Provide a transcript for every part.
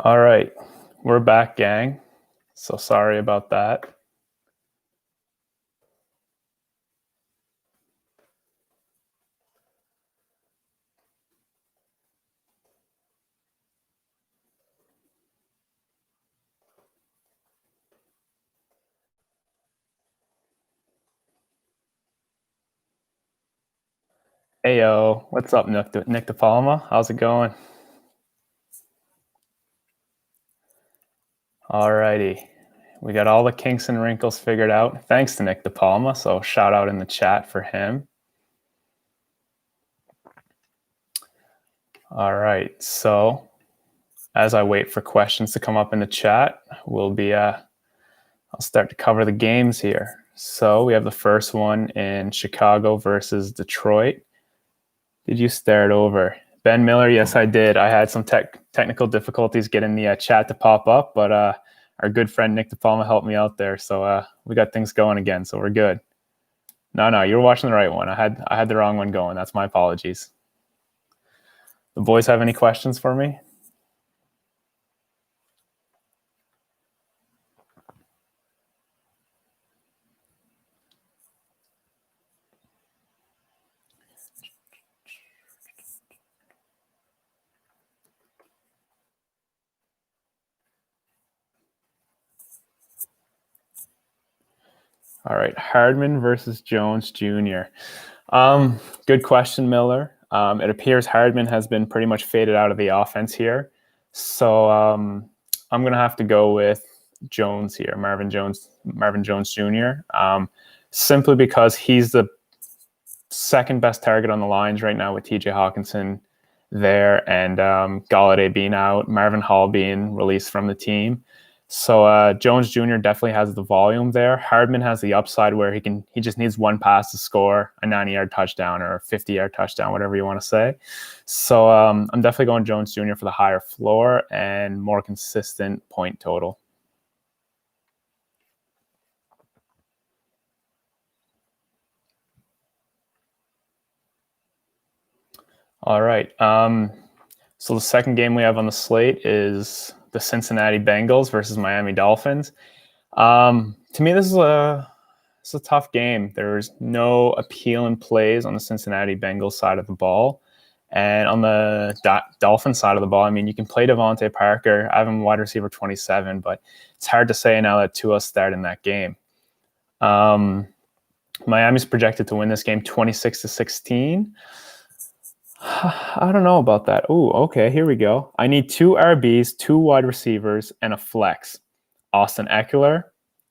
All right, we're back, gang. So sorry about that. Hey yo, what's up, Nick De Palma? How's it going? Alrighty, we got all the kinks and wrinkles figured out. Thanks to Nick De Palma. So shout out in the chat for him. All right, so as I wait for questions to come up in the chat, I'll start to cover the games here. So we have the first one in Chicago versus Detroit. Did you stare it over? Ben Miller, yes, I did. I had some technical difficulties getting the chat to pop up, but our good friend Nick De Palma helped me out there. So we got things going again, so we're good. No, you were watching the right one. I had the wrong one going. That's my apologies. The boys have any questions for me? All right, Hardman versus Jones Jr. Good question, Miller. It appears Hardman has been pretty much faded out of the offense here. So I'm going to have to go with Jones here, Marvin Jones Jr. Simply because he's the second best target on the lines right now with TJ Hawkinson there and Golladay being out, Marvin Hall being released from the team. So Jones Jr. definitely has the volume there. Hardman has the upside where he just needs one pass to score a 90-yard touchdown or a 50-yard touchdown, whatever you want to say. So I'm definitely going Jones Jr. for the higher floor and more consistent point total. All right. So the second game we have on the slate is the Cincinnati Bengals versus Miami Dolphins. To me, this is a tough game. There's no appeal in plays on the Cincinnati Bengals side of the ball. And on the Dolphin side of the ball, I mean, you can play Devontae Parker. I have him wide receiver 27, but it's hard to say now that Tua started in that game. Miami's projected to win this game 26-16. I don't know about that. Ooh, okay, here we go. I need 2 RBs, 2 wide receivers, and a flex. Austin Ekeler,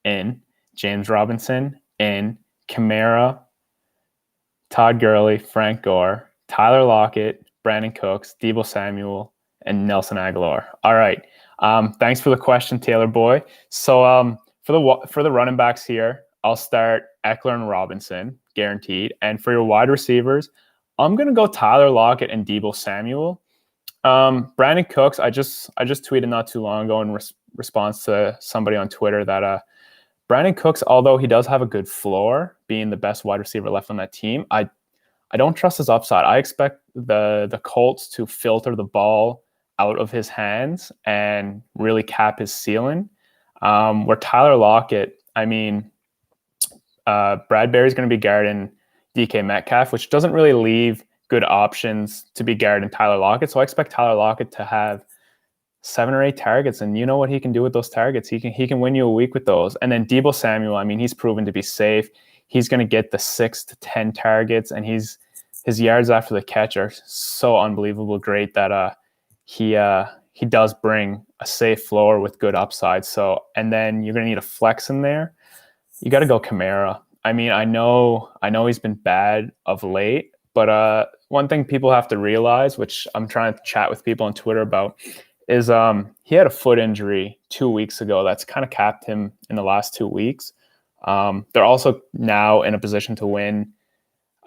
in. James Robinson, in. Kamara, Todd Gurley, Frank Gore, Tyler Lockett, Brandon Cooks, Deebo Samuel, and Nelson Aguilar. All right. Thanks for the question, Taylor Boy. So for the running backs here, I'll start Ekeler and Robinson, guaranteed. And for your wide receivers, I'm going to go Tyler Lockett and Deebo Samuel. Brandon Cooks, I just tweeted not too long ago in response to somebody on Twitter that Brandon Cooks, although he does have a good floor, being the best wide receiver left on that team, I don't trust his upside. I expect the Colts to filter the ball out of his hands and really cap his ceiling. Where Tyler Lockett, I mean, Bradbury's going to be guarding DK Metcalf, which doesn't really leave good options to be guarding Tyler Lockett. So I expect Tyler Lockett to have 7 or 8 targets, and you know what he can do with those targets. He can win you a week with those. And then Deebo Samuel, I mean, he's proven to be safe. He's going to get the 6 to 10 targets, and his yards after the catch are so unbelievable great that he does bring a safe floor with good upside. So, and then you're going to need a flex in there. You got to go Kamara. I mean, I know he's been bad of late, but one thing people have to realize, which I'm trying to chat with people on Twitter about, is he had a foot injury 2 weeks ago that's kind of capped him in the last 2 weeks. They're also now in a position to win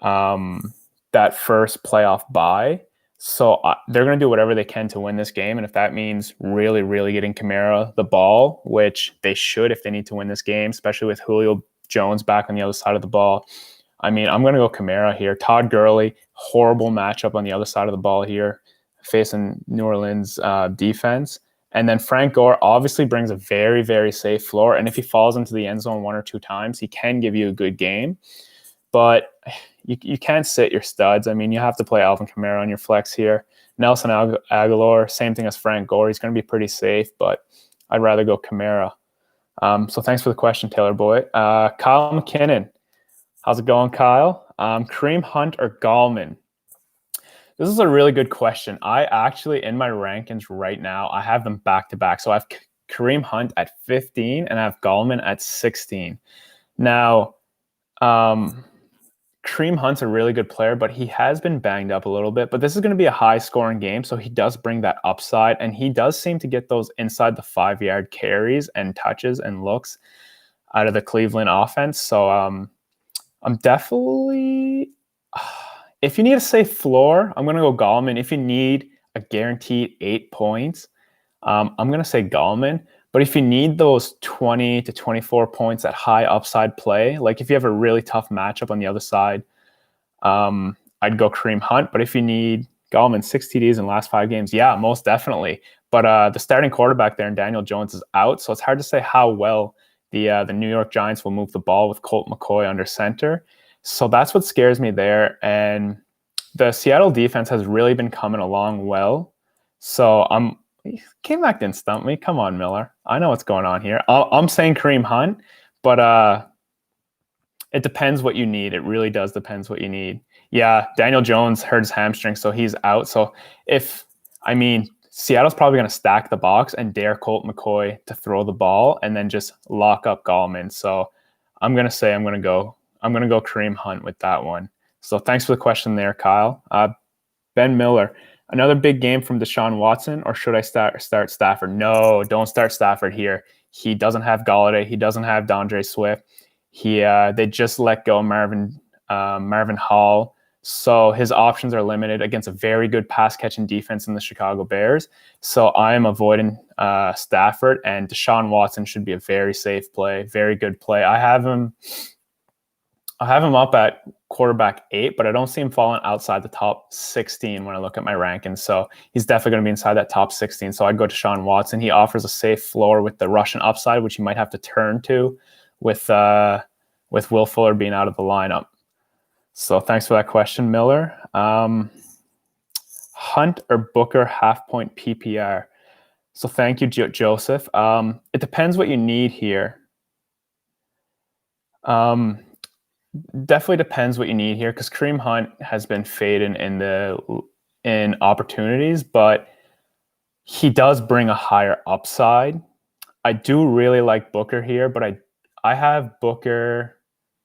that first playoff bye. So they're going to do whatever they can to win this game. And if that means really, really getting Kamara the ball, which they should if they need to win this game, especially with Julio Jones back on the other side of the ball, I mean, I'm going to go Kamara here. Todd Gurley, horrible matchup on the other side of the ball here, facing New Orleans defense. And then Frank Gore obviously brings a very, very safe floor. And if he falls into the end zone 1 or 2 times, he can give you a good game. But you can't sit your studs. I mean, you have to play Alvin Kamara on your flex here. Nelson Aguilar, same thing as Frank Gore. He's going to be pretty safe, but I'd rather go Kamara. So thanks for the question, Taylor Boy. Kyle McKinnon. How's it going, Kyle? Kareem Hunt or Gallman? This is a really good question. I actually, in my rankings right now, I have them back-to-back. So I have Kareem Hunt at 15 and I have Gallman at 16. Now, Kareem Hunt's a really good player, but he has been banged up a little bit. But this is going to be a high-scoring game, so he does bring that upside, and he does seem to get those inside the 5-yard carries and touches and looks out of the Cleveland offense. So I'm definitely, if you need a safe floor, I'm going to go Gallman. If you need a guaranteed 8 points, I'm going to say Gallman. But if you need those 20 to 24 points at high upside play, like if you have a really tough matchup on the other side, I'd go Kareem Hunt. But if you need Gallman 6 TDs in the last 5 games, yeah, most definitely. But the starting quarterback there, Daniel Jones, is out. So it's hard to say how well the New York Giants will move the ball with Colt McCoy under center. So that's what scares me there. And the Seattle defense has really been coming along well. So K-Mac didn't stump me. Come on, Miller. I know what's going on here. I'm saying Kareem Hunt, but it depends what you need. It really does depends what you need. Yeah, Daniel Jones hurt his hamstring, so he's out. So Seattle's probably going to stack the box and dare Colt McCoy to throw the ball and then just lock up Gallman. So I'm going to go Kareem Hunt with that one. So thanks for the question there, Kyle. Ben Miller. Another big game from Deshaun Watson, or should I start Stafford? No, don't start Stafford here. He doesn't have Golladay. He doesn't have DeAndre Swift. They just let go Marvin Hall, so his options are limited against a very good pass catching defense in the Chicago Bears. So I am avoiding Stafford, and Deshaun Watson should be a very safe play, very good play. I have him up at quarterback 8, but I don't see him falling outside the top 16 when I look at my rankings. So he's definitely going to be inside that top 16. So I'd go to Deshaun Watson. He offers a safe floor with the Russian upside, which you might have to turn to with Will Fuller being out of the lineup. So thanks for that question, Miller. Hunt or Booker half-point PPR? So thank you, Joseph. It depends what you need here. Definitely depends what you need here, because Kareem Hunt has been fading in opportunities, but he does bring a higher upside. I do really like Booker here, but I have Booker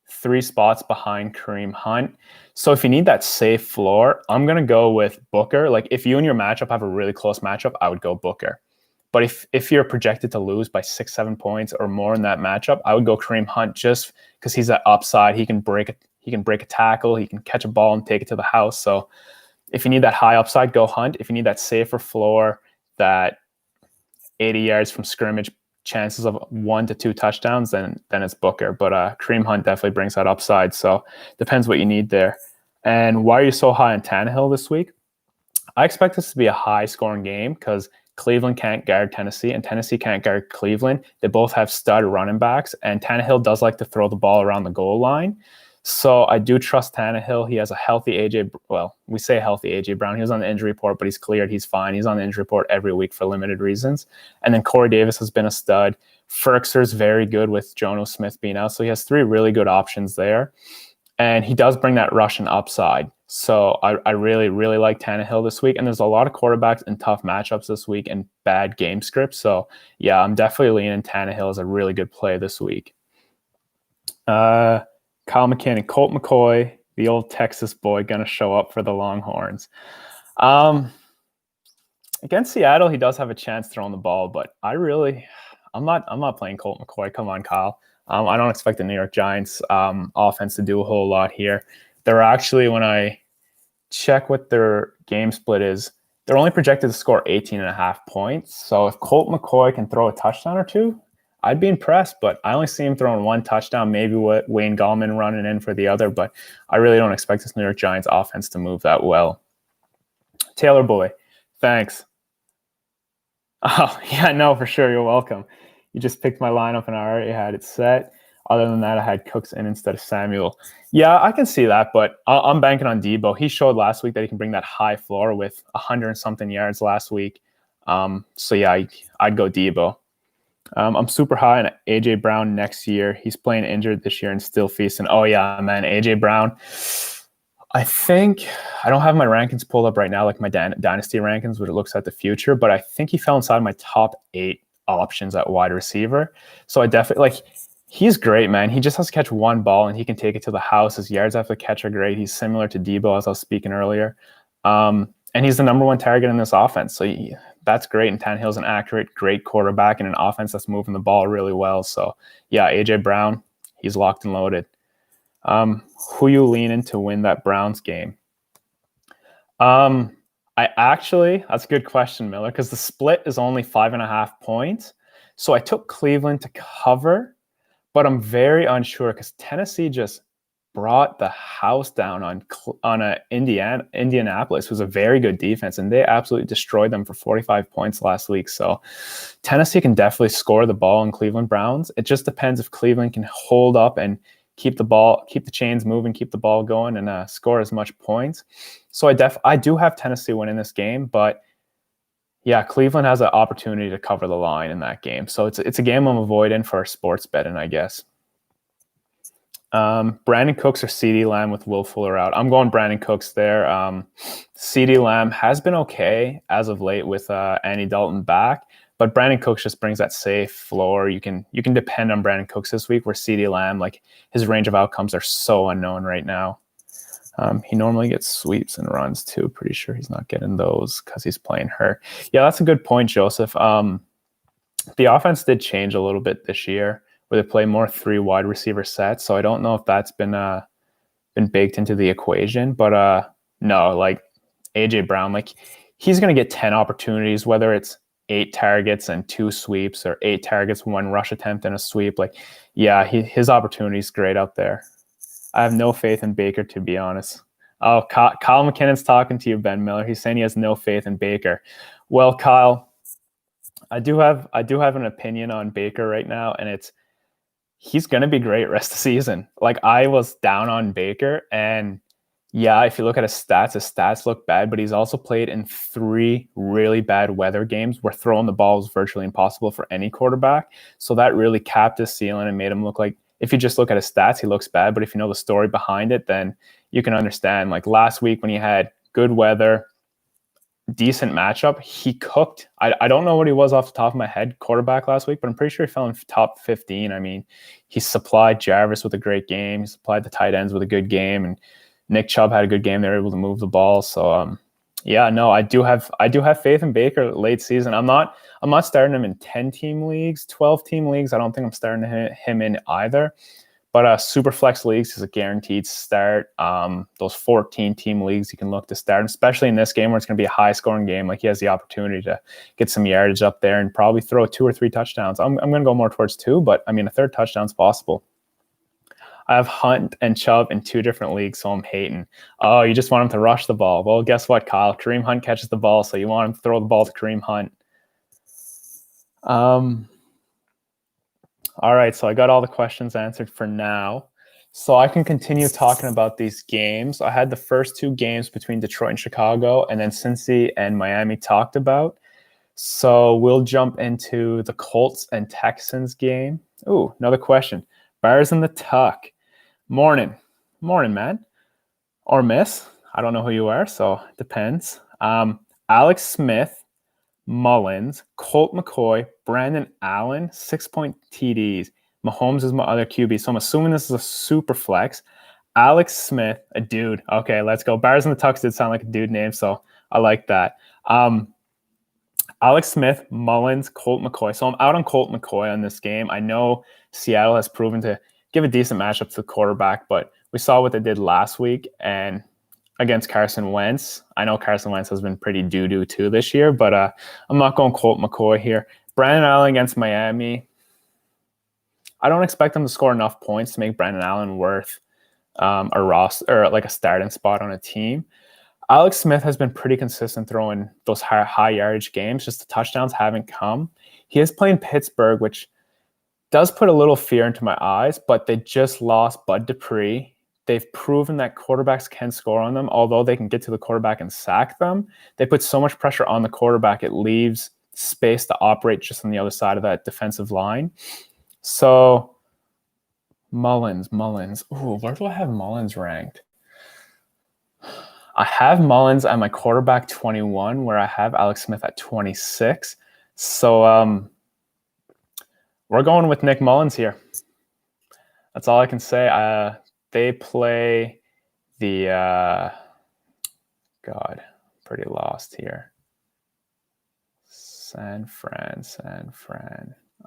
3 spots behind Kareem Hunt. So if you need that safe floor, I'm going to go with Booker. Like if you and your matchup have a really close matchup, I would go Booker. But if you're projected to lose by 6-7 points or more in that matchup, I would go Kareem Hunt just because he's that upside. He can break a tackle, he can catch a ball and take it to the house. So if you need that high upside, go Hunt. If you need that safer floor, that 80 yards from scrimmage, chances of 1 to 2 touchdowns, then it's Booker. But Kareem Hunt definitely brings that upside. So depends what you need there. And why are you so high on Tannehill this week? I expect this to be a high scoring game because Cleveland can't guard Tennessee, and Tennessee can't guard Cleveland. They both have stud running backs, and Tannehill does like to throw the ball around the goal line. So I do trust Tannehill. He has a healthy AJ. Well, we say healthy AJ Brown. He was on the injury report, but he's cleared. He's fine. He's on the injury report every week for limited reasons. And then Corey Davis has been a stud. Ferkser's very good with Jonnu Smith being out. So he has 3 really good options there. And he does bring that Russian upside. So I really, really like Tannehill this week. And there's a lot of quarterbacks in tough matchups this week and bad game scripts. So, yeah, I'm definitely leaning Tannehill as a really good play this week. Kyle McKinnon, Colt McCoy, the old Texas boy, going to show up for the Longhorns. Against Seattle, he does have a chance throwing the ball, but I'm not playing Colt McCoy. Come on, Kyle. I don't expect the New York Giants offense to do a whole lot here. They're actually, when I check what their game split is, they're only projected to score 18.5 points. So if Colt McCoy can throw a touchdown or 2, I'd be impressed. But I only see him throwing 1 touchdown, maybe with Wayne Gallman running in for the other. But I really don't expect this New York Giants offense to move that well. Taylor Boy, thanks. Oh, yeah, no, for sure. You're welcome. You just picked my lineup and I already had it set. Other than that, I had Cooks in instead of Samuel. Yeah, I can see that, but I'm banking on Debo. He showed last week that he can bring that high floor with 100 and something yards last week. So yeah, I'd go Debo. I'm super high on AJ Brown next year. He's playing injured this year and still feasting. Oh yeah, man, AJ Brown. I think I don't have my rankings pulled up right now, like my dynasty rankings, what it looks at the future, but I think he fell inside my top 8 options at wide receiver. So I definitely like he's great, man. He just has to catch one ball and he can take it to the house. His yards after the catch are great. He's similar to Debo, as I was speaking earlier. And he's the number one target in this offense. So that's great. And Tannehill's an accurate, great quarterback in an offense that's moving the ball really well. So yeah, AJ Brown, he's locked and loaded. Who you leaning to win that Browns game? That's a good question, Miller, because the split is only 5.5 points. So I took Cleveland to cover, but I'm very unsure because Tennessee just brought the house down on Indianapolis, who's a very good defense, and they absolutely destroyed them for 45 points last week. So Tennessee can definitely score the ball in Cleveland Browns. It just depends if Cleveland can hold up and keep the chains moving, keep the ball going, and score as much points. So I do have Tennessee winning this game, but yeah, Cleveland has an opportunity to cover the line in that game. So it's a game I'm avoiding for sports betting, I guess. Brandon Cooks or CeeDee Lamb with Will Fuller out. I'm going Brandon Cooks there. CeeDee Lamb has been okay as of late with Andy Dalton back, but Brandon Cooks just brings that safe floor. You can depend on Brandon Cooks this week, where CeeDee Lamb, like his range of outcomes are so unknown right now. He normally gets sweeps and runs too. Pretty sure he's not getting those because he's playing hurt. Yeah, that's a good point, Joseph. The offense did change a little bit this year, where they play more 3 wide receiver sets. So I don't know if that's been baked into the equation. But no, like AJ Brown, like he's going to get 10 opportunities, whether it's 8 targets and 2 sweeps or 8 targets, 1 rush attempt and a sweep. Like, yeah, his opportunity is great out there. I have no faith in Baker, to be honest. Oh, Kyle McKinnon's talking to you, Ben Miller. He's saying he has no faith in Baker. Well, Kyle, I do have an opinion on Baker right now, and he's going to be great rest of the season. Like, I was down on Baker, and yeah, if you look at his stats look bad, but he's also played in 3 really bad weather games where throwing the ball is virtually impossible for any quarterback. So that really capped his ceiling and made him look like, if you just look at his stats, he looks bad. But if you know the story behind it, then you can understand. Like last week when he had good weather, decent matchup, he cooked. I don't know what he was off the top of my head quarterback last week, but I'm pretty sure he fell in top 15. I mean, he supplied Jarvis with a great game. He supplied the tight ends with a good game, and Nick Chubb had a good game. They were able to move the ball. So yeah, no, I do have faith in Baker late season. I'm not starting him in 10-team leagues, 12-team leagues. I don't think I'm starting him in either. But super flex leagues is a guaranteed start. Those 14-team leagues, you can look to start, especially in this game where it's going to be a high-scoring game. Like, he has the opportunity to get some yardage up there and probably throw 2 or 3 touchdowns. I'm going to go more towards 2, but I mean, a 3rd touchdown's possible. I have Hunt and Chubb in 2 different leagues, so I'm hating. Oh, you just want him to rush the ball. Well, guess what, Kyle? Kareem Hunt catches the ball, so you want him to throw the ball to Kareem Hunt. All right, so I got all the questions answered for now. So I can continue talking about these games. I had the first 2 games between Detroit and Chicago, and then Cincy and Miami talked about. So we'll jump into the Colts and Texans game. Ooh, another question. Bears in the Tuck. Morning, man. Or miss. I don't know who you are, so it depends. Alex Smith, Mullins, Colt McCoy, Brandon Allen, 6-point TDs. Mahomes is my other QB, so I'm assuming this is a super flex. Alex Smith, a dude. Okay, let's go. Bears in the Tucks did sound like a dude name, so I like that. Alex Smith, Mullins, Colt McCoy. So I'm out on Colt McCoy on this game. I know Seattle has proven to give a decent matchup to the quarterback, but we saw what they did last week and against Carson Wentz. I know Carson Wentz has been pretty doo-doo too this year, but I'm not going Colt McCoy here. Brandon Allen against Miami. I don't expect them to score enough points to make Brandon Allen worth a roster or like a starting spot on a team. Alex Smith has been pretty consistent throwing those high yardage games. Just the touchdowns haven't come. He is playing Pittsburgh, which does put a little fear into my eyes, but they just lost Bud Dupree. They've proven that quarterbacks can score on them, although they can get to the quarterback and sack them. They put so much pressure on the quarterback, it leaves space to operate just on the other side of that defensive line. So Mullins. Ooh, where do I have Mullins ranked? I have Mullins at my quarterback 21, where I have Alex Smith at 26. So we're going with Nick Mullins here. That's all I can say. They play the God, pretty lost here. San Fran.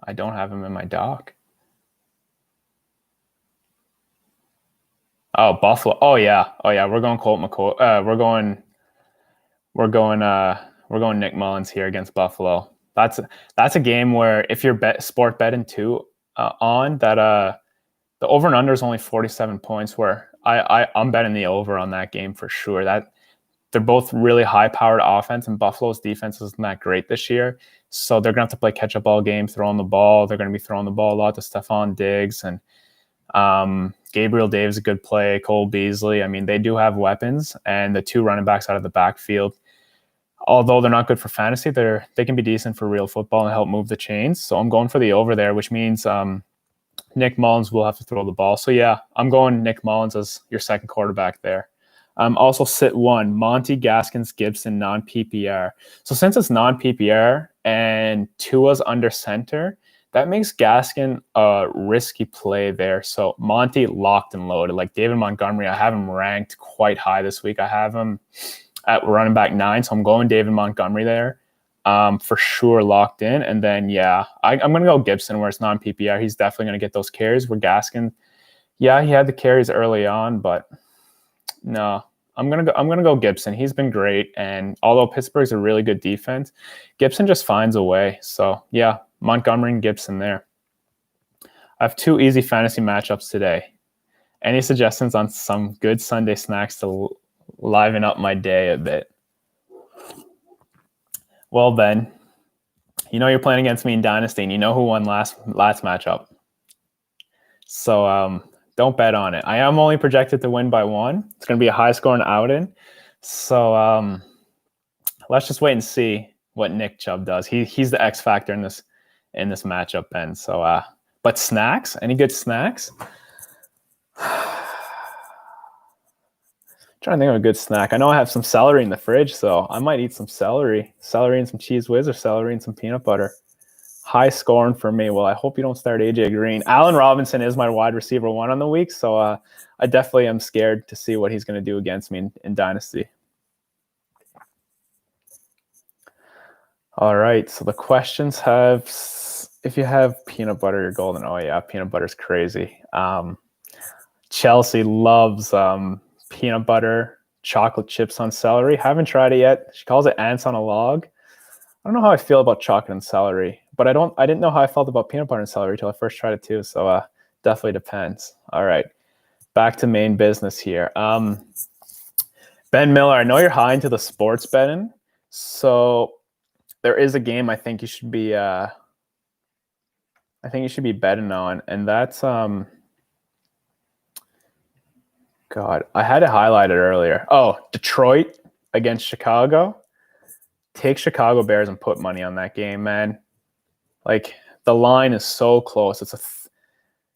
I don't have him in my doc. Oh, Buffalo. Oh yeah. We're going Colt McCoy. We're going Nick Mullins here against Buffalo. That's a game where if you're sport betting too on that, the over and under is only 47 points. Where I'm betting the over on that game for sure. That they're both really high-powered offense, and Buffalo's defense isn't that great this year. So they're going to have to play catch-up all game, throwing the ball. They're going to be throwing the ball a lot to Stephon Diggs and Gabriel Davis, a good play. Cole Beasley. I mean, they do have weapons, and the two running backs out of the backfield, although they're not good for fantasy, they can be decent for real football and help move the chains. So I'm going for the over there, which means Nick Mullins will have to throw the ball. So yeah, I'm going Nick Mullins as your second quarterback there. Also sit one, Monty Gaskins Gibson non-PPR. So since it's non-PPR and Tua's under center, that makes Gaskin a risky play there. So Monty locked and loaded. Like David Montgomery, I have him ranked quite high this week. I have him at running back 9, so I'm going David Montgomery there. For sure locked in. And then, yeah, I'm going to go Gibson where it's non-PPR. He's definitely going to get those carries. Where Gaskin, yeah, he had the carries early on, but no, I'm going to go Gibson. He's been great. And although Pittsburgh's a really good defense, Gibson just finds a way. So, yeah, Montgomery and Gibson there. I have 2 easy fantasy matchups today. Any suggestions on some good Sunday snacks to liven up my day a bit? Well, Ben, you know you're playing against me in Dynasty, and you know who won last matchup. So don't bet on it. I am only projected to win by 1. It's going to be a high-scoring outing. So let's just wait and see what Nick Chubb does. He's the X factor in this matchup, Ben. So, but snacks? Any good snacks? Trying to think of a good snack. I know I have some celery in the fridge, so I might eat some celery and some Cheese Whiz, or celery and some peanut butter. High scoring for me. Well, I hope you don't start AJ Green. Allen Robinson is my wide receiver 1 on the week, so I definitely am scared to see what he's going to do against me in Dynasty. All right, so the questions have, if you have peanut butter, you're golden. Oh yeah, peanut butter's crazy. Chelsea loves peanut butter, chocolate chips on celery. Haven't tried it yet. She calls it ants on a log. I don't know how I feel about chocolate and celery, but I didn't know how I felt about peanut butter and celery until I first tried it too. So definitely depends. All right, back to main business here. Ben Miller, I know you're high into the sports betting, so there is a game I think you should be betting on, and that's God, I had it highlighted earlier. Oh, Detroit against Chicago. Take Chicago Bears and put money on that game, man. Like, the line is so close.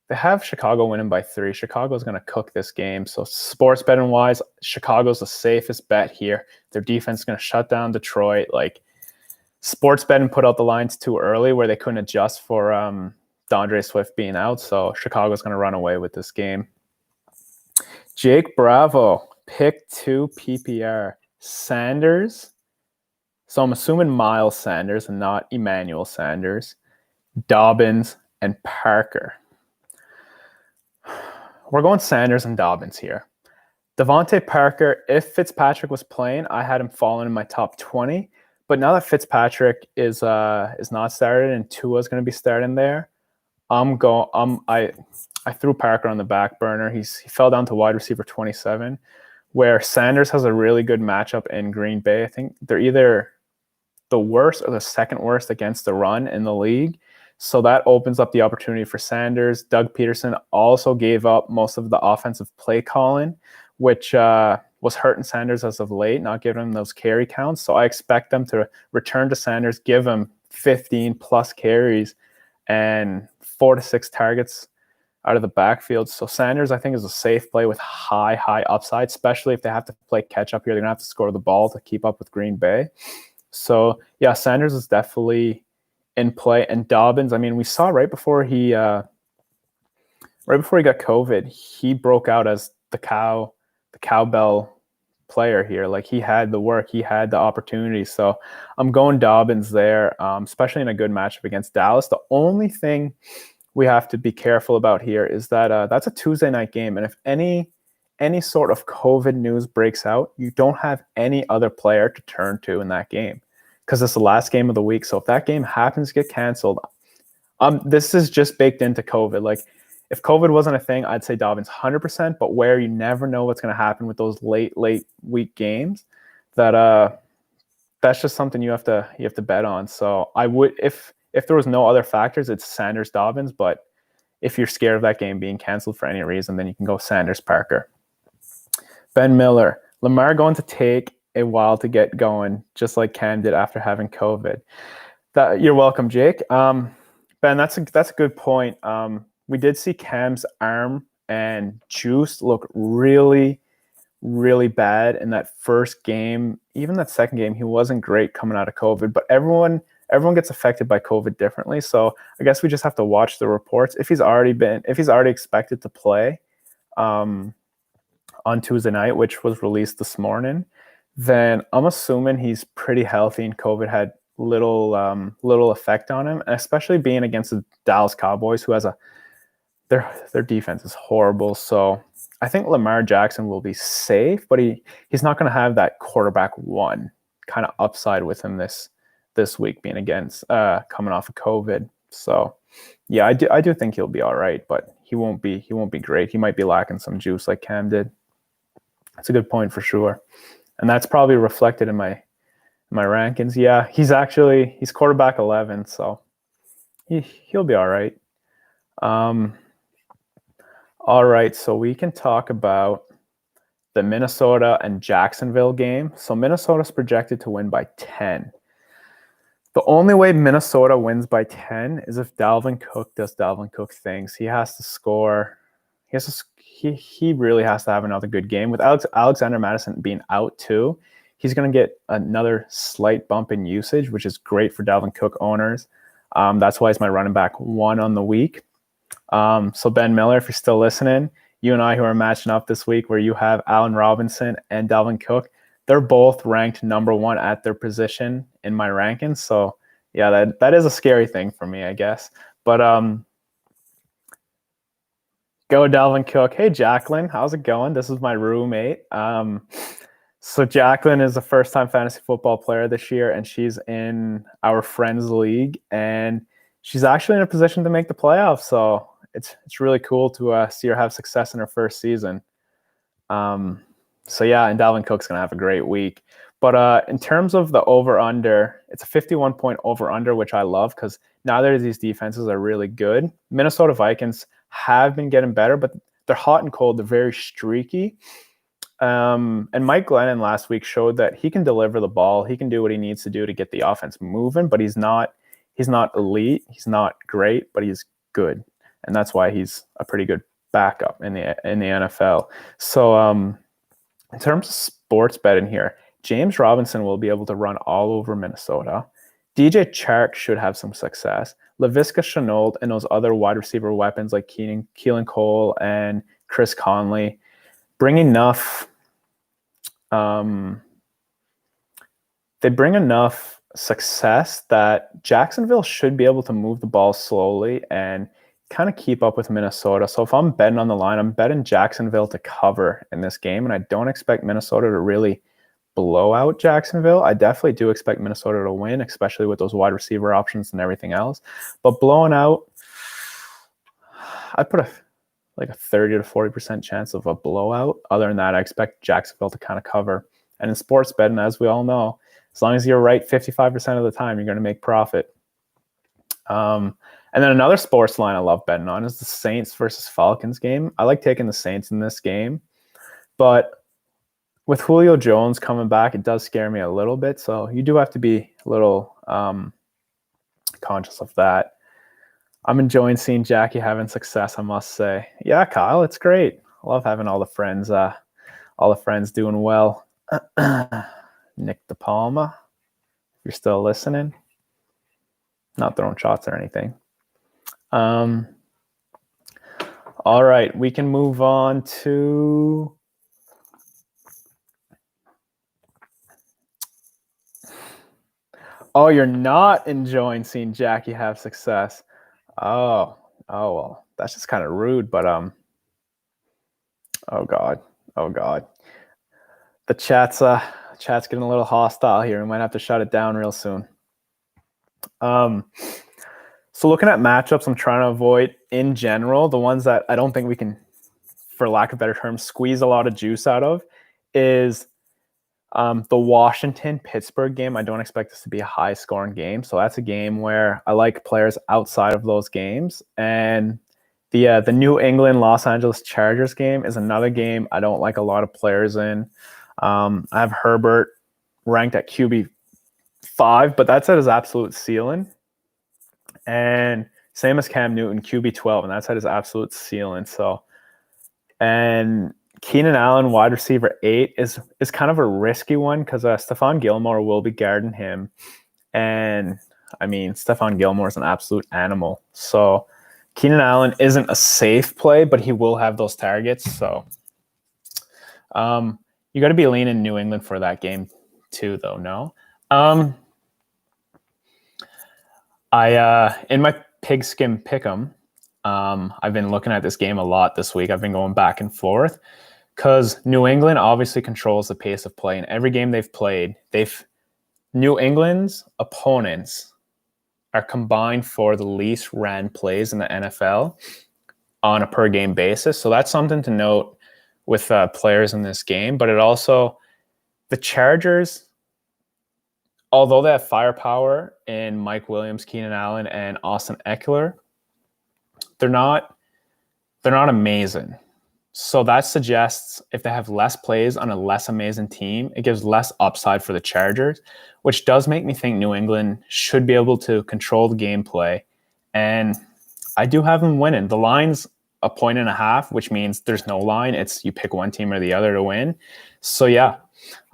They have Chicago winning by 3. Chicago's going to cook this game. So sports betting wise, Chicago's the safest bet here. Their defense is going to shut down Detroit. Like, sports betting put out the lines too early where they couldn't adjust for DeAndre Swift being out. So Chicago's going to run away with this game. Jake Bravo, pick 2 PPR. Sanders. So I'm assuming Miles Sanders and not Emmanuel Sanders. Dobbins and Parker. We're going Sanders and Dobbins here. Devontae Parker, if Fitzpatrick was playing, I had him falling in my top 20. But now that Fitzpatrick is not started and Tua's going to be starting there, I threw Parker on the back burner. He fell down to wide receiver 27, where Sanders has a really good matchup in Green Bay. I think they're either the worst or the second worst against the run in the league. So that opens up the opportunity for Sanders. Doug Peterson also gave up most of the offensive play calling, which was hurting Sanders as of late, not giving him those carry counts. So I expect them to return to Sanders, give him 15 plus carries and 4 to 6 targets out of the backfield. So Sanders, I think, is a safe play with high upside, especially if they have to play catch up here. They're going to have to score the ball to keep up with Green Bay. So, yeah, Sanders is definitely in play. And Dobbins, I mean, we saw right before he got COVID, he broke out as the cowbell player here. Like, he had the work, he had the opportunity. So I'm going Dobbins there, especially in a good matchup against Dallas. The only thing we have to be careful about here is that that's a Tuesday night game. And if any sort of COVID news breaks out, you don't have any other player to turn to in that game because it's the last game of the week. So if that game happens to get canceled, this is just baked into COVID. Like, if COVID wasn't a thing, I'd say Dobbins 100%, but where you never know what's going to happen with those late week games, that's just something you have to bet on. So I would, if there was no other factors, it's Sanders Dobbins, but if you're scared of that game being canceled for any reason, then you can go Sanders Parker. Ben Miller, Lamar going to take a while to get going, just like Cam did after having COVID. You're welcome, Jake. Ben, that's a good point. We did see Cam's arm and juice look really, really bad in that first game. Even that second game, he wasn't great coming out of COVID. But everyone gets affected by COVID differently. So I guess we just have to watch the reports. If he's already expected to play on Tuesday night, which was released this morning, then I'm assuming he's pretty healthy and COVID had little effect on him, and especially being against the Dallas Cowboys, who has their defense is horrible. So I think Lamar Jackson will be safe, but he's not going to have that quarterback one kind of upside with him this week, being against coming off of COVID. So yeah, I do think he'll be all right, but he won't be great. He might be lacking some juice like Cam did. That's a good point for sure. And that's probably reflected in my rankings. Yeah, he's quarterback 11, so he'll be all right. All right, so we can talk about the Minnesota and Jacksonville game. So Minnesota's projected to win by 10. The only way Minnesota wins by 10 is if Dalvin Cook does Dalvin Cook things. He has to score. He really has to have another good game. With Alexander Mattison being out too, he's going to get another slight bump in usage, which is great for Dalvin Cook owners. That's why he's my running back 1 on the week. So Ben Miller, if you're still listening, you and I who are matching up this week where you have Allen Robinson and Dalvin Cook, they're both ranked number 1 at their position in my rankings. So yeah, that is a scary thing for me, I guess. But go Dalvin Cook. Hey, Jacqueline, how's it going? This is my roommate. So Jacqueline is a first-time fantasy football player this year, and she's in our friends league, and she's actually in a position to make the playoffs. So it's really cool to see her have success in her first season. So yeah, and Dalvin Cook's gonna have a great week. But in terms of the over/under, it's a 51-point over/under, which I love because neither of these defenses are really good. Minnesota Vikings have been getting better, but they're hot and cold. They're very streaky. And Mike Glennon last week showed that he can deliver the ball. He can do what he needs to do to get the offense moving, but he's not elite. He's not great, but he's good. And that's why he's a pretty good backup in the NFL. So in terms of sports betting here, James Robinson will be able to run all over Minnesota. DJ Chark should have some success. Laviska Shenault and those other wide receiver weapons like Keelan Cole and Chris Conley bring enough. They bring enough success that Jacksonville should be able to move the ball slowly and kind of keep up with Minnesota. So if I'm betting on the line, I'm betting Jacksonville to cover in this game, and I don't expect Minnesota to really blow out Jacksonville. I definitely do expect Minnesota to win, especially with those wide receiver options and everything else. But blowing out, I'd put like a 30 to 40% chance of a blowout. Other than that, I expect Jacksonville to kind of cover. And in sports betting, as we all know, as long as you're right 55% of the time, you're going to make profit. And then another sports line I love betting on is the Saints versus Falcons game. I like taking the Saints in this game, but with Julio Jones coming back, it does scare me a little bit. So you do have to be a little conscious of that. I'm enjoying seeing Jackie having success, I must say. Yeah, Kyle, it's great. I love having all the friends doing well. Nick DePalma, if you're still listening. Not throwing shots or anything. All right, we can move on to oh, you're not enjoying seeing Jackie have success. Oh well, that's just kind of rude, but oh god. The chat's getting a little hostile here. We might have to shut it down real soon. So looking at matchups, I'm trying to avoid, in general, the ones that I don't think we can, for lack of better terms, squeeze a lot of juice out of is the Washington-Pittsburgh game. I don't expect this to be a high-scoring game, so that's a game where I like players outside of those games. And the New England-Los Angeles Chargers game is another game I don't like a lot of players in. I have Herbert ranked at QB5, but that's at his absolute ceiling. And same as Cam Newton, QB12, and that's at his absolute ceiling. So, and Keenan Allen, wide receiver 8, is kind of a risky one because Stephon Gilmore will be guarding him. And, I mean, Stephon Gilmore is an absolute animal. So, Keenan Allen isn't a safe play, but he will have those targets. So, you got to be leaning New England for that game too, though, no? In my Pigskin Pick'em, I've been looking at this game a lot this week. I've been going back and forth because New England obviously controls the pace of play. In every game they've played, New England's opponents are combined for the least ran plays in the NFL on a per game basis. So that's something to note with players in this game. But it also, the Chargers, although they have firepower in Mike Williams, Keenan Allen, and Austin Eckler, they're not amazing. So that suggests if they have less plays on a less amazing team, it gives less upside for the Chargers, which does make me think New England should be able to control the gameplay. And I do have them winning. The line's 1.5 points, which means there's no line. It's you pick one team or the other to win. So yeah,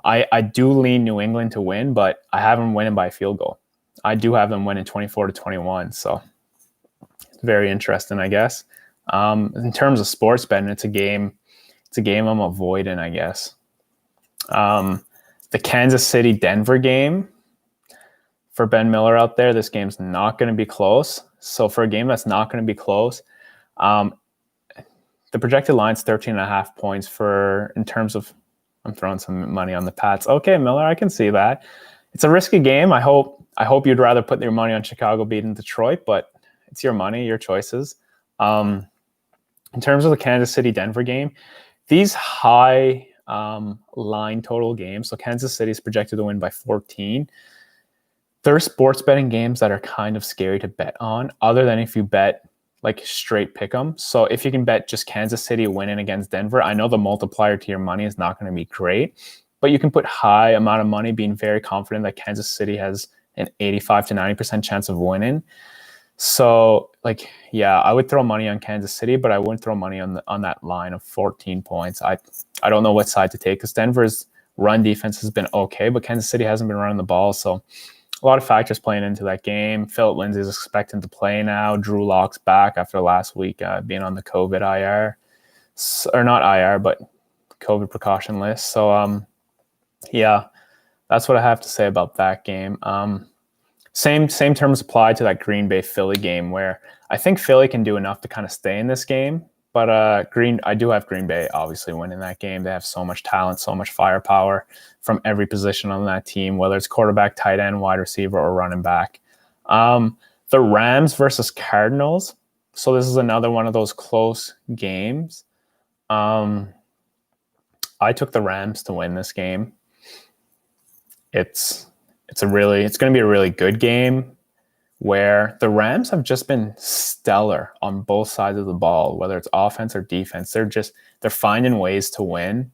I do lean New England to win, but I have them winning by a field goal. I do have them winning 24-21. So it's very interesting, I guess. In terms of sports betting, it's a game I'm avoiding, I guess. The Kansas City-Denver game, for Ben Miller out there, this game's not going to be close. So for a game that's not going to be close, the projected line's 13.5 points in terms of, I'm throwing some money on the Pats. Okay, Miller, I can see that. It's a risky game. I hope you'd rather put your money on Chicago beating Detroit, but it's your money, your choices. In terms of the Kansas City-Denver game, these high line total games, so Kansas City is projected to win by 14. There are sports betting games that are kind of scary to bet on, other than if you bet like straight pick 'em. So if you can bet just Kansas City winning against Denver, I know the multiplier to your money is not going to be great, but you can put high amount of money being very confident that Kansas City has an 85 to 90% chance of winning. So like, yeah, I would throw money on Kansas City, but I wouldn't throw money on that line of 14 points. I don't know what side to take because Denver's run defense has been okay, but Kansas City hasn't been running the ball. So a lot of factors playing into that game. Philip Lindsay is expecting to play now. Drew Lock's back after last week being on the COVID IR. Or not IR, but COVID precaution list. So, yeah, that's what I have to say about that game. Same terms apply to that Green Bay Philly game where I think Philly can do enough to kind of stay in this game. But I do have Green Bay obviously winning that game. They have so much talent, so much firepower from every position on that team, whether it's quarterback, tight end, wide receiver, or running back. The Rams versus Cardinals. So this is another one of those close games. I took the Rams to win this game. It's going to be a really good game where the Rams have just been stellar on both sides of the ball, whether it's offense or defense. They're finding ways to win.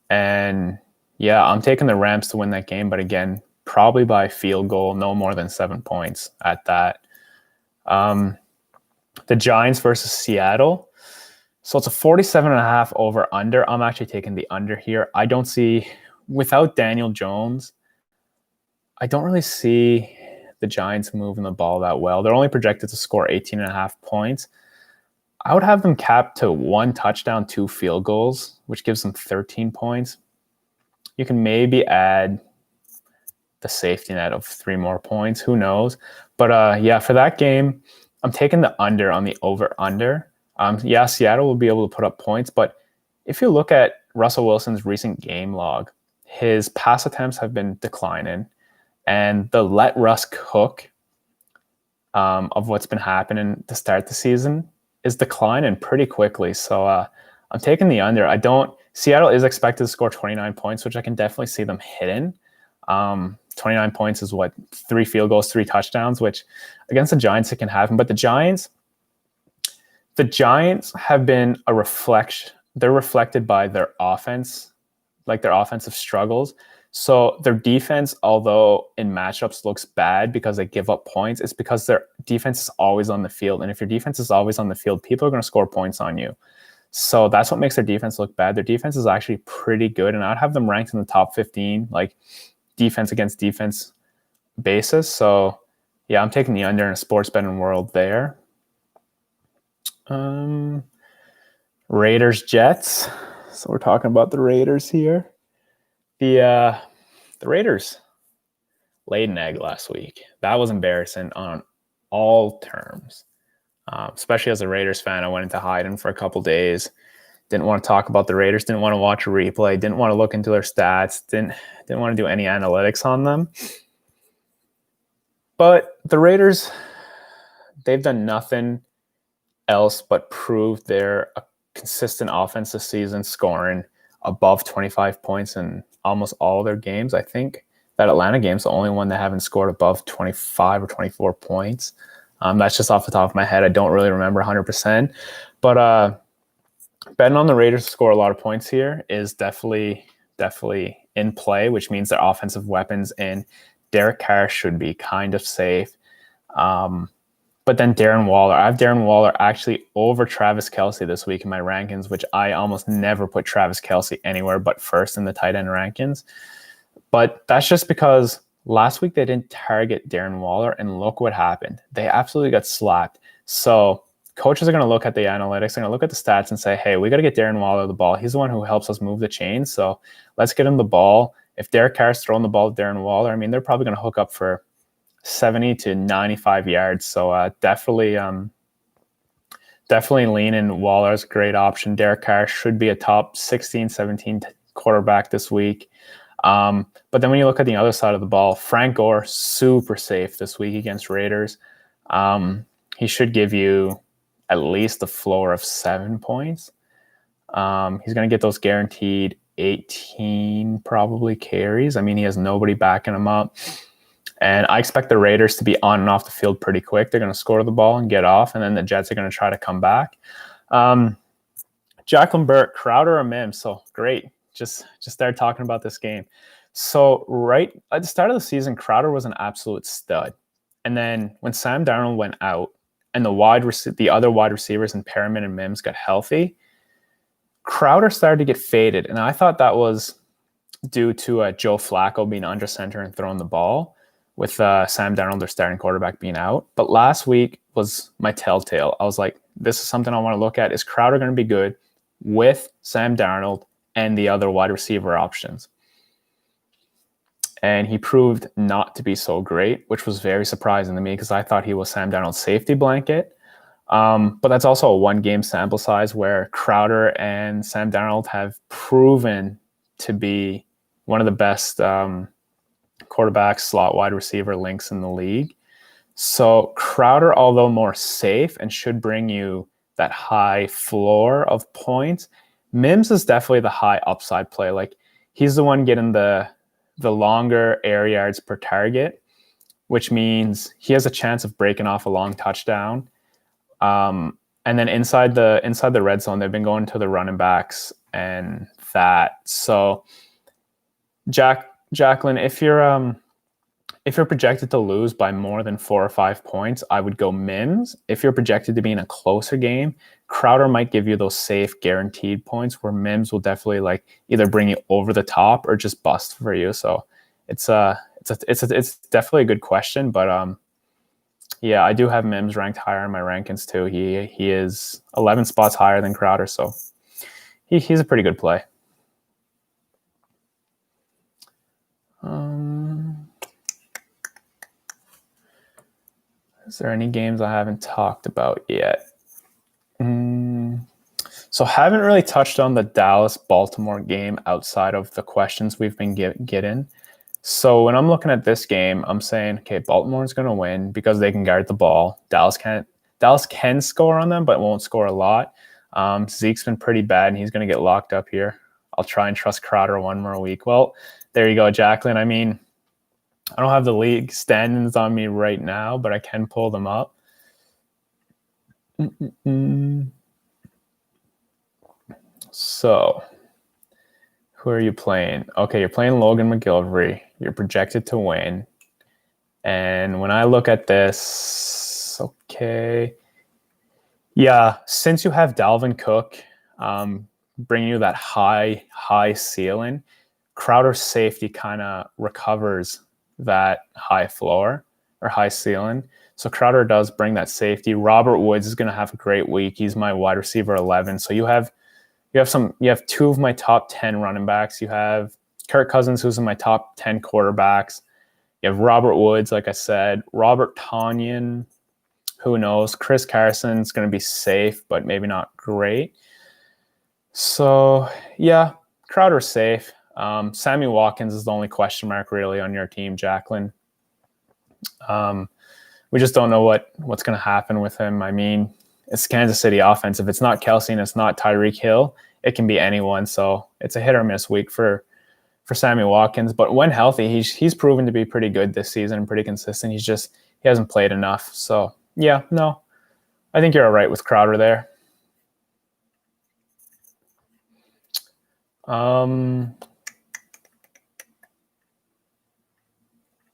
And yeah, I'm taking the Rams to win that game, but again, probably by field goal, no more than 7 points at that. The Giants versus Seattle. So it's a 47.5 over under. I'm actually taking the under here. I don't see, without Daniel Jones, I don't really see the Giants moving the ball that well. They're only projected to score 18.5 points. I would have them capped to 1 touchdown, 2 field goals, which gives them 13 points. You can maybe add the safety net of 3 more points. Who knows? But yeah, for that game, I'm taking the under on the over-under. Yeah, Seattle will be able to put up points, but if you look at Russell Wilson's recent game log, his pass attempts have been declining, and the let Russ cook of what's been happening to start the season is declining pretty quickly. So I'm taking the under. Seattle is expected to score 29 points, which I can definitely see them hitting. 29 points is 3 field goals, 3 touchdowns, which against the Giants it can happen. But the Giants have been a reflection. They're reflected by their offense, like their offensive struggles. So their defense, although in matchups looks bad because they give up points, it's because their defense is always on the field. And if your defense is always on the field, people are going to score points on you. So that's what makes their defense look bad. Their defense is actually pretty good, and I'd have them ranked in the top 15, like defense against defense basis. So yeah, I'm taking the under in a sports betting world there. Raiders Jets. So we're talking about the Raiders here. The Raiders laid an egg last week. That was embarrassing on all terms. Especially as a Raiders fan, I went into hiding for a couple days. Didn't want to talk about the Raiders. Didn't want to watch a replay. Didn't want to look into their stats. Didn't want to do any analytics on them. But the Raiders, they've done nothing else but prove they're a consistent offense this season, scoring above 25 points in almost all their games. I think that Atlanta game's the only one that haven't scored above 25 or 24 points. That's just off the top of my head. I don't really remember 100%. But betting on the Raiders to score a lot of points here is definitely in play, which means their offensive weapons and Derek Carr should be kind of safe. But then Darren Waller. I have Darren Waller actually over Travis Kelce this week in my rankings, which I almost never put Travis Kelce anywhere but first in the tight end rankings. But that's just because last week they didn't target Darren Waller, and look what happened. They absolutely got slapped. So coaches are going to look at the analytics, they're going to look at the stats and say, hey, we got to get Darren Waller the ball. He's the one who helps us move the chains, so let's get him the ball. If Derek Carr's throwing the ball to Darren Waller, I mean, they're probably going to hook up for 70 to 95 yards. So definitely leaning Waller is a great option. Derek Carr should be a top 16, 17 quarterback this week. But then when you look at the other side of the ball, Frank Gore, super safe this week against Raiders. He should give you at least a floor of 7 points. He's going to get those guaranteed 18 probably carries. I mean, he has nobody backing him up. And I expect the Raiders to be on and off the field pretty quick. They're going to score the ball and get off, and then the Jets are going to try to come back. Jacqueline Burke, Crowder or Mims? So great. Just started talking about this game. So right at the start of the season, Crowder was an absolute stud. And then when Sam Darnold went out and the other wide receivers in Perriman and Mims got healthy, Crowder started to get faded. And I thought that was due to Joe Flacco being under center and throwing the ball, with Sam Darnold, their starting quarterback, being out. But last week was my telltale. I was like, this is something I want to look at. Is Crowder going to be good with Sam Darnold and the other wide receiver options? And he proved not to be so great, which was very surprising to me because I thought he was Sam Darnold's safety blanket. But that's also a one-game sample size where Crowder and Sam Darnold have proven to be one of the best quarterback slot wide receiver links in the league. So Crowder, although more safe and should bring you that high floor of points, Mims is definitely the high upside play. Like he's the one getting the longer air yards per target, which means he has a chance of breaking off a long touchdown. And then inside the red zone, they've been going to the running backs and that. So Jacqueline, if you're projected to lose by more than 4 or 5 points, I would go Mims. If you're projected to be in a closer game, Crowder might give you those safe guaranteed points where Mims will definitely like either bring you over the top or just bust for you. So it's definitely a good question, but yeah, I do have Mims ranked higher in my rankings too. He is 11 spots higher than Crowder, so he's a pretty good play. Is there any games I haven't talked about yet? So haven't really touched on the Dallas-Baltimore game outside of the questions we've been getting. So when I'm looking at this game, I'm saying, okay, Baltimore's going to win because they can guard the ball. Dallas can score on them, but won't score a lot. Zeke's been pretty bad, and he's going to get locked up here. I'll try and trust Crowder one more week. Well, there you go, Jacqueline. I mean, I don't have the league standings on me right now, but I can pull them up. So, who are you playing? Okay, you're playing Logan McGillivray. You're projected to win. And when I look at this, okay. Yeah, since you have Dalvin Cook bringing you that high ceiling, Crowder's safety kind of recovers that high floor or high ceiling. So Crowder does bring that safety. Robert Woods is going to have a great week. He's my wide receiver 11. So you have 2 of my top 10 running backs. You have Kirk Cousins, who's in my top 10 quarterbacks. You have Robert Woods, like I said. Robert Tonyan, who knows? Chris Carson's going to be safe, but maybe not great. So, yeah, Crowder's safe. Sammy Watkins is the only question mark really on your team, Jacqueline. We just don't know what's going to happen with him. I mean, it's Kansas City offense. If it's not Kelsey and it's not Tyreek Hill, it can be anyone. So it's a hit or miss week for Sammy Watkins. But when healthy, he's proven to be pretty good this season, pretty consistent. He hasn't played enough. So yeah, no, I think you're all right with Crowder there.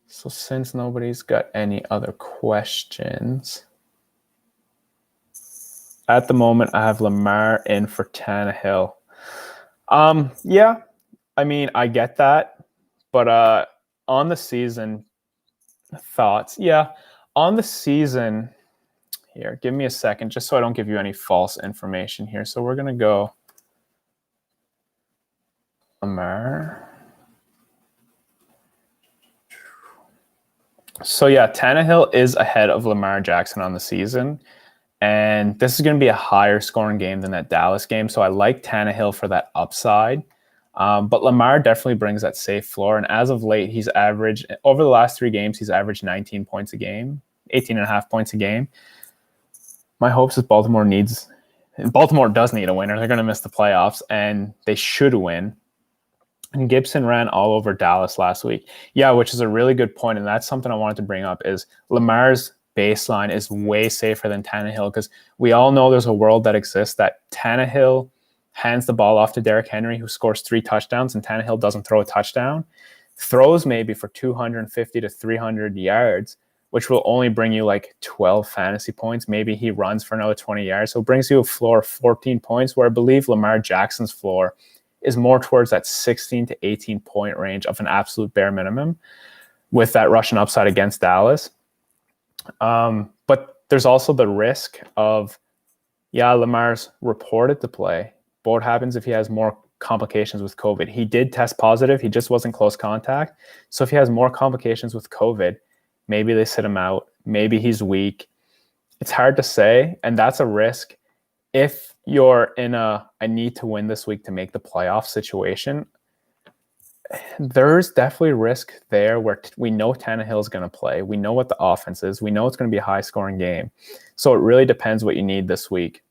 So since nobody's got any other questions, at the moment I have Lamar in for Tannehill. Yeah, I mean, I get that, but on the season thoughts, yeah, on the season here, give me a second just so I don't give you any false information here. So we're going to go Lamar. So yeah, Tannehill is ahead of Lamar Jackson on the season. And this is going to be a higher scoring game than that Dallas game. So I like Tannehill for that upside. But Lamar definitely brings that safe floor. And as of late, he's averaged, over the last 3 games, he's averaged 19 points a game, 18.5 points a game. My hopes is Baltimore does need a winner. They're going to miss the playoffs, and they should win. And Gibson ran all over Dallas last week. Yeah, which is a really good point. And that's something I wanted to bring up is Lamar's baseline is way safer than Tannehill because we all know there's a world that exists that Tannehill hands the ball off to Derrick Henry, who scores 3 touchdowns, and Tannehill doesn't throw a touchdown. Throws maybe for 250 to 300 yards, which will only bring you like 12 fantasy points. Maybe he runs for another 20 yards. So it brings you a floor of 14 points, where I believe Lamar Jackson's floor is more towards that 16 to 18 point range of an absolute bare minimum with that rushing upside against Dallas. But there's also the risk of, Lamar's reported to play. But what happens if he has more complications with COVID? He did test positive. He just wasn't close contact. So if he has more complications with COVID, maybe they sit him out. Maybe he's weak. It's hard to say. And that's a risk. If you're in I need to win this week to make the playoff situation, there's definitely risk there where we know Tannehill is going to play. We know what the offense is. We know it's going to be a high-scoring game. So it really depends what you need this week.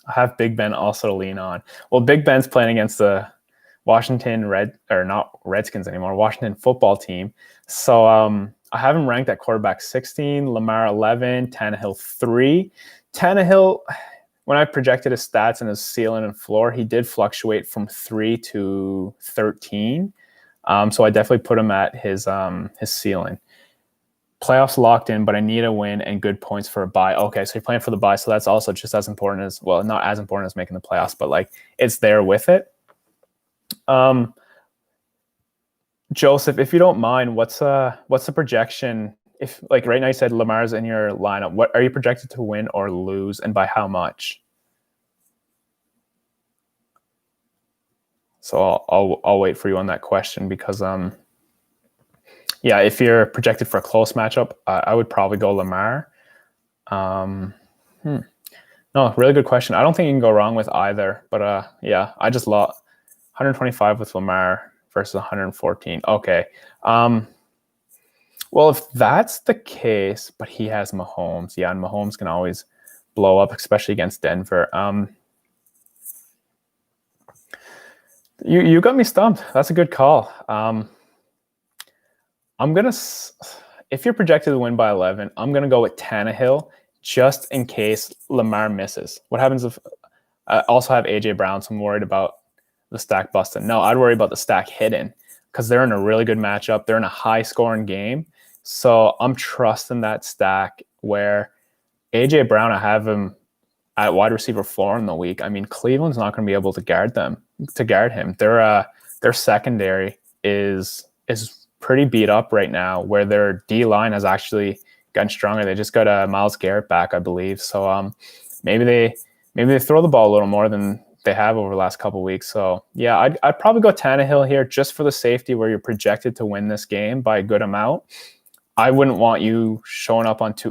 I have Big Ben also to lean on. Well, Big Ben's playing against the Washington Redskins anymore, Washington football team. So I have him ranked at quarterback 16, Lamar 11, Tannehill 3. Tannehill, when I projected his stats and his ceiling and floor, he did fluctuate from 3 to 13. So I definitely put him at his ceiling. Playoffs locked in, but I need a win and good points for a bye. Okay, so you're playing for the bye, so that's also just as important as, well, not as important as making the playoffs, but like it's there with it. Joseph, if you don't mind, what's the projection? If like right now you said Lamar's in your lineup, what are you projected to win or lose, and by how much? So I'll wait for you on that question because yeah, if you're projected for a close matchup, I would probably go Lamar. No, really good question. I don't think you can go wrong with either. But yeah, I just lost 125 with Lamar versus 114. Okay. Well, if that's the case, but he has Mahomes, yeah, and Mahomes can always blow up, especially against Denver. You got me stumped. That's a good call. I'm gonna, if you're projected to win by 11, I'm gonna go with Tannehill just in case Lamar misses. What happens if I also have AJ Brown? So I'm worried about the stack busting. No, I'd worry about the stack hitting because they're in a really good matchup. They're in a high-scoring game, so I'm trusting that stack. Where AJ Brown, I have him at wide receiver 4 in the week. I mean, Cleveland's not going to be able to guard him. Their secondary is pretty beat up right now, where their D line has actually gotten stronger. They just got Myles Garrett back, I believe. So maybe they throw the ball a little more than they have over the last couple of weeks. So yeah, I'd probably go Tannehill here just for the safety, where you're projected to win this game by a good amount. I wouldn't want you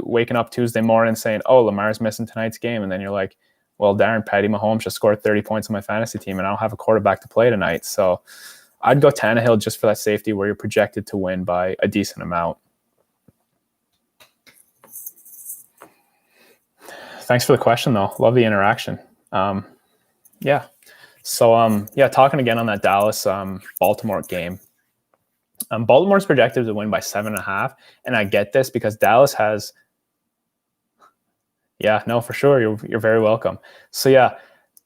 waking up Tuesday morning saying, "Oh, Lamar's missing tonight's game," and then you're like, "Well, Darren, Patty Mahomes just scored 30 points on my fantasy team, and I don't have a quarterback to play tonight." So I'd go Tannehill just for that safety, where you're projected to win by a decent amount. Thanks for the question, though. Love the interaction. Yeah. So yeah, talking again on that Dallas Baltimore game. Baltimore's projected to win by 7.5, and I get this because Dallas has. Yeah, no, for sure. You're very welcome. So yeah,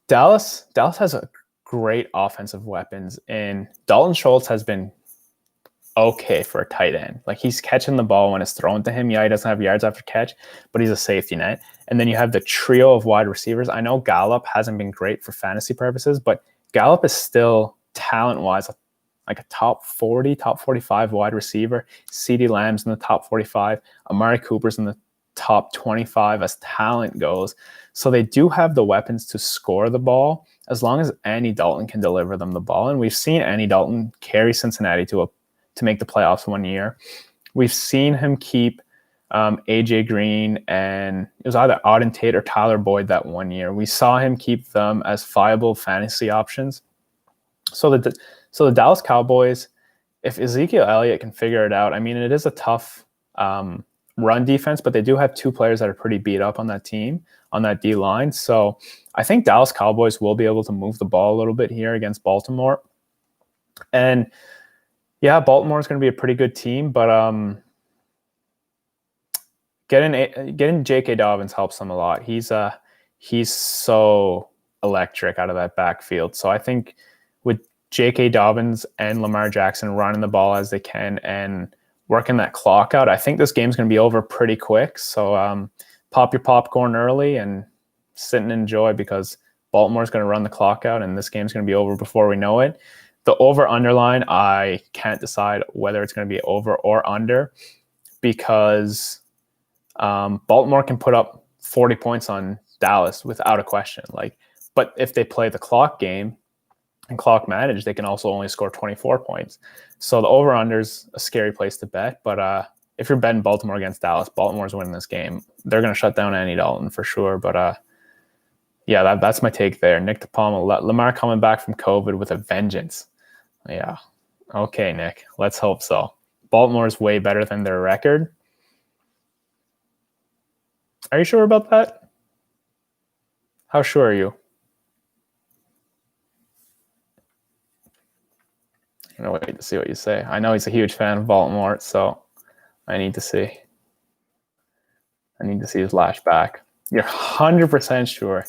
Dallas has a great offensive weapons, and Dalton Schultz has been okay for a tight end. Like, he's catching the ball when it's thrown to him. Yeah, he doesn't have yards after catch, but he's a safety net. And then you have the trio of wide receivers. I know Gallup hasn't been great for fantasy purposes, but Gallup is still talent-wise like a top 40, top 45 wide receiver. CeeDee Lamb's in the top 45. Amari Cooper's in the top 25 as talent goes. So they do have the weapons to score the ball as long as Andy Dalton can deliver them the ball. And we've seen Andy Dalton carry Cincinnati to make the playoffs one year. We've seen him keep AJ Green, and it was either Auden Tate or Tyler Boyd that one year. We saw him keep them as viable fantasy options. So the Dallas Cowboys, if Ezekiel Elliott can figure it out, I mean, it is a tough run defense, but they do have two players that are pretty beat up on that team, on that D line. So I think Dallas Cowboys will be able to move the ball a little bit here against Baltimore. And yeah, Baltimore is going to be a pretty good team, but getting J.K. Dobbins helps them a lot. He's so electric out of that backfield. So I think with J.K. Dobbins and Lamar Jackson running the ball as they can and working that clock out, I think this game's going to be over pretty quick. So pop your popcorn early and sit and enjoy, because Baltimore's going to run the clock out and this game's going to be over before we know it. The over-under line, I can't decide whether it's going to be over or under, because Baltimore can put up 40 points on Dallas without a question. But if they play the clock game and clock manage, they can also only score 24 points. So the over-under is a scary place to bet. But if you're betting Baltimore against Dallas, Baltimore's winning this game. They're going to shut down Andy Dalton for sure. But yeah, that's my take there. Nick DePalma, Lamar coming back from COVID with a vengeance. Yeah, Okay, Nick. Let's hope so. Baltimore's way better than their record. Are you sure about that? How sure are you? I'm gonna wait to see what you say. I know he's a huge fan of Baltimore, so I need to see. I need to see his lash back. You're 100% sure.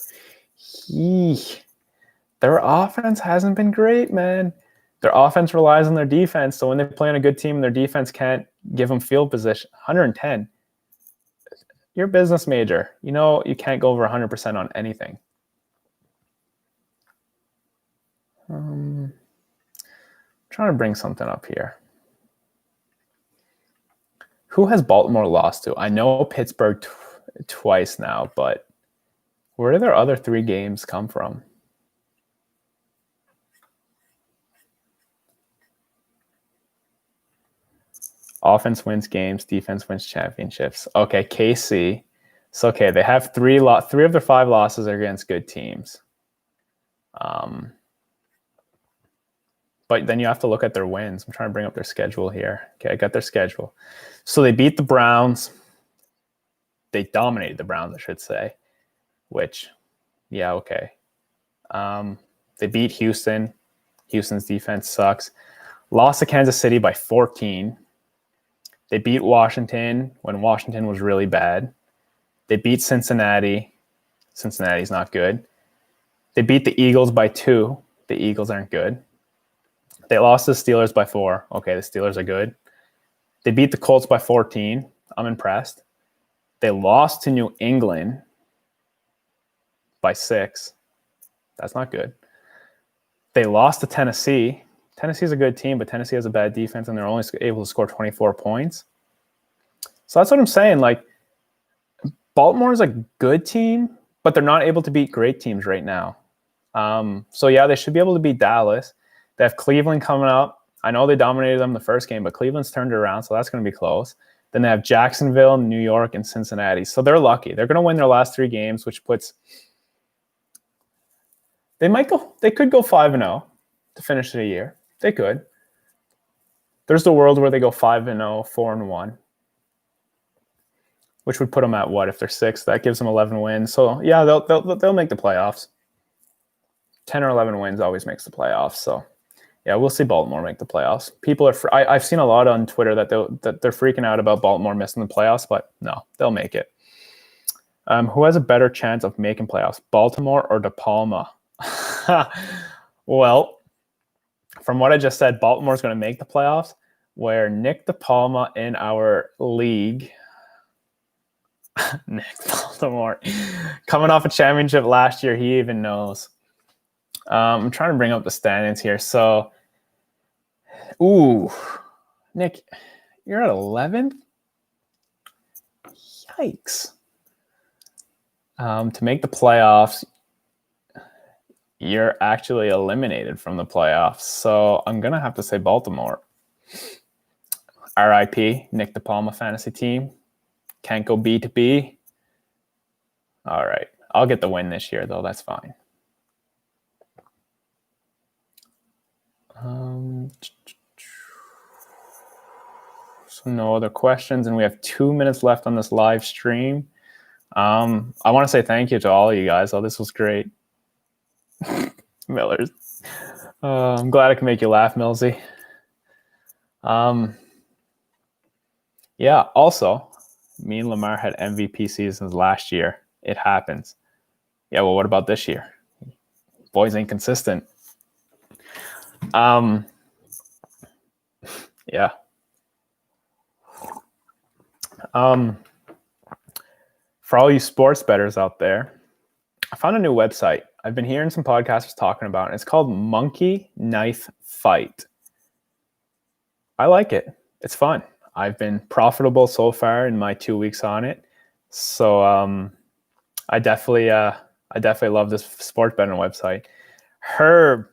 Their offense hasn't been great, man. Their offense relies on their defense, so when they play on a good team, their defense can't give them field position. 110. You're a business major. You know you can't go over 100% on anything. Trying to bring something up here. Who has Baltimore lost to? I know Pittsburgh twice now, but where do their other 3 games come from? Offense wins games, defense wins championships. Okay, KC. So okay, they have 3 of their 5 losses are against good teams. But then you have to look at their wins. I'm trying to bring up their schedule here. Okay, I got their schedule. So they beat the Browns. They dominated the Browns, I should say. Which, yeah, okay. They beat Houston. Houston's defense sucks. Lost to Kansas City by 14. They beat Washington when Washington was really bad. They beat Cincinnati. Cincinnati's not good. They beat the Eagles by 2. The Eagles aren't good. They lost to the Steelers by 4. Okay, the Steelers are good. They beat the Colts by 14. I'm impressed. They lost to New England by 6. That's not good. They lost to Tennessee. Tennessee's a good team, but Tennessee has a bad defense, and they're only able to score 24 points. So that's what I'm saying. Like, Baltimore is a good team, but they're not able to beat great teams right now. So, yeah, they should be able to beat Dallas. They have Cleveland coming up. I know they dominated them the first game, but Cleveland's turned it around, so that's going to be close. Then they have Jacksonville, New York, and Cincinnati. So they're lucky. They're going to win their last 3 games, which puts – they could go 5-0 to finish the year. They could. There's the world where they go 5-0, 4-1, which would put them at what if they're 6? That gives them 11 wins. So yeah, they'll make the playoffs. 10 or 11 wins always makes the playoffs. So yeah, we'll see Baltimore make the playoffs. People are. I've seen a lot on Twitter that they're freaking out about Baltimore missing the playoffs, but no, they'll make it. Who has a better chance of making playoffs, Baltimore or De Palma? Well, from what I just said, Baltimore's going to make the playoffs, where Nick De Palma in our league, Nick Baltimore, coming off a championship last year, he even knows. I'm trying to bring up the standings here. So, Nick, you're at 11th? Yikes. To make the playoffs, you're actually eliminated from the playoffs. So I'm going to have to say Baltimore. RIP, Nick De Palma fantasy team. Can't go B to B. All right. I'll get the win this year, though. That's fine. So no other questions, and we have 2 minutes left on this live stream. I want to say thank you to all of you guys. Oh, this was great. Millers. I'm glad I can make you laugh, Millsy. Yeah, also, me and Lamar had MVP seasons last year. It happens. Yeah, well, what about this year? Boys ain't consistent. Yeah. For all you sports bettors out there, I found a new website. I've been hearing some podcasters talking about it. It's called Monkey Knife Fight. I like it. It's fun. I've been profitable so far in my 2 weeks on it. So I definitely love this sports betting website. Herb,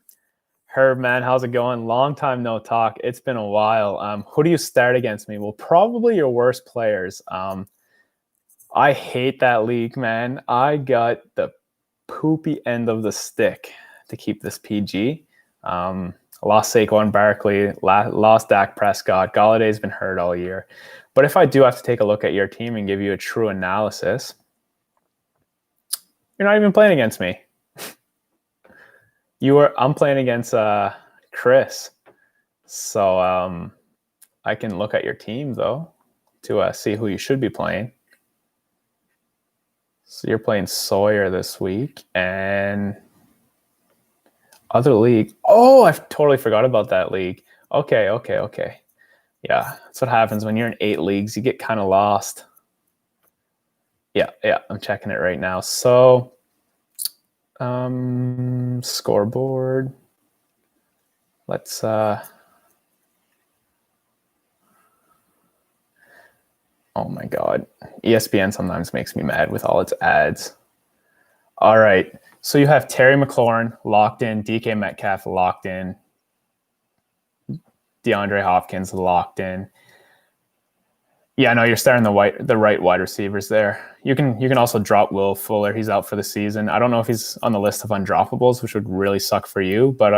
man, how's it going? Long time no talk. It's been a while. Who do you start against me? Well, probably your worst players. I hate that league, man. I got the poopy end of the stick, to keep this PG. A Lost Saquon Barkley, lost Dak Prescott. Galladay's been hurt all year. But if I do have to take a look at your team and give you a true analysis, you're not even playing against me. I'm playing against Chris. So I can look at your team, though, to see who you should be playing. So you're playing Sawyer this week. And other league. Oh, I totally forgot about that league. Okay. Yeah, that's what happens when you're in 8 leagues. You get kind of lost. Yeah, I'm checking it right now. So, scoreboard. Let's oh my God. ESPN sometimes makes me mad with all its ads. All right. So you have Terry McLaurin locked in, DK Metcalf locked in, DeAndre Hopkins locked in. Yeah, no, you're starting the right wide receivers there. You can also drop Will Fuller. He's out for the season. I don't know if he's on the list of undroppables, which would really suck for you, but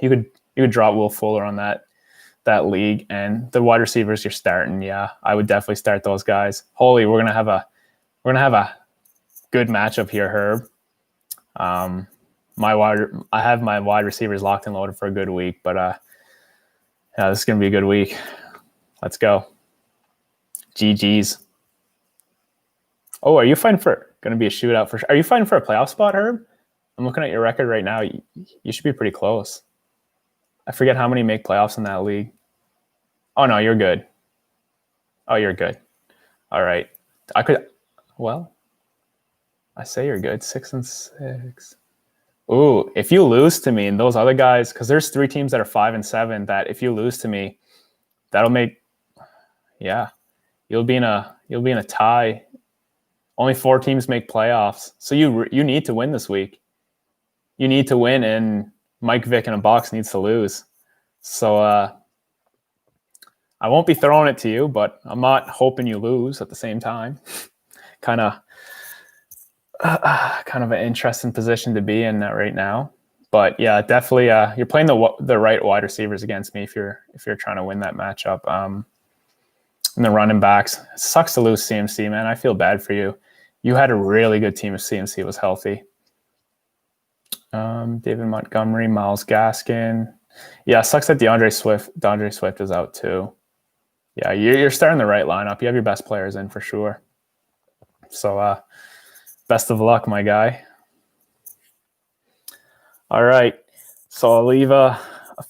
you could drop Will Fuller on that league. And the wide receivers you're starting, yeah, I would definitely start those guys. Holy, we're gonna have a good matchup here, Herb. I have my wide receivers locked and loaded for a good week, but yeah, this is gonna be a good week. Let's go. GG's. Oh, are you fighting for going to be a shootout for? Are you fighting for a playoff spot, Herb? I'm looking at your record right now. You should be pretty close. I forget how many make playoffs in that league. Oh no, you're good. Oh, you're good. All right. I say you're good. 6-6. Ooh, if you lose to me and those other guys, because there's 3 teams that are 5-7, that if you lose to me, that'll make, yeah. You'll be in a tie. Only 4 teams make playoffs, so you need to win this week. You need to win, and Mike Vick in a box needs to lose. So I won't be throwing it to you, but I'm not hoping you lose at the same time. kind of an interesting position to be in right now. But yeah, definitely you're playing the right wide receivers against me if you're trying to win that matchup. And the running backs. It sucks to lose CMC, man. I feel bad for you. You had a really good team if CMC was healthy. David Montgomery, Myles Gaskin. Yeah, sucks that DeAndre Swift is out too. Yeah, you're starting the right lineup. You have your best players in for sure. So best of luck, my guy. All right. So I'll leave a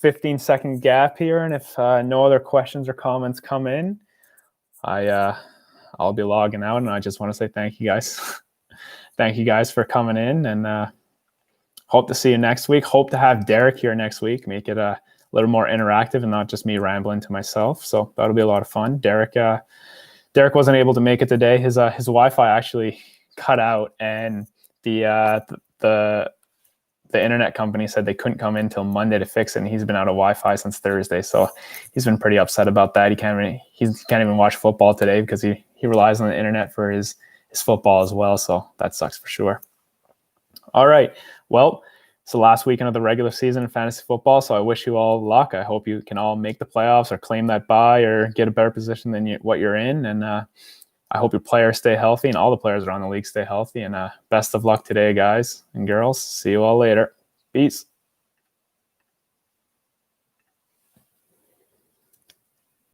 15-second gap here, and if no other questions or comments come in, I'll be logging out, and I just want to say thank you guys. Thank you guys for coming in, and hope to see you next week. Hope to have Derek here next week, make it a little more interactive and not just me rambling to myself. So that'll be a lot of fun. Derek wasn't able to make it today. His Wi-Fi actually cut out, and the internet company said they couldn't come in until Monday to fix it, and he's been out of Wi-Fi since Thursday. So he's been pretty upset about that. He can't even watch football today because he relies on the internet for his football as well. So that sucks for sure. All right. Well, it's the last weekend of the regular season in fantasy football, so I wish you all luck. I hope you can all make the playoffs or claim that bye or get a better position than what you're in. And I hope your players stay healthy and all the players around the league stay healthy. And best of luck today, guys and girls. See you all later. Peace.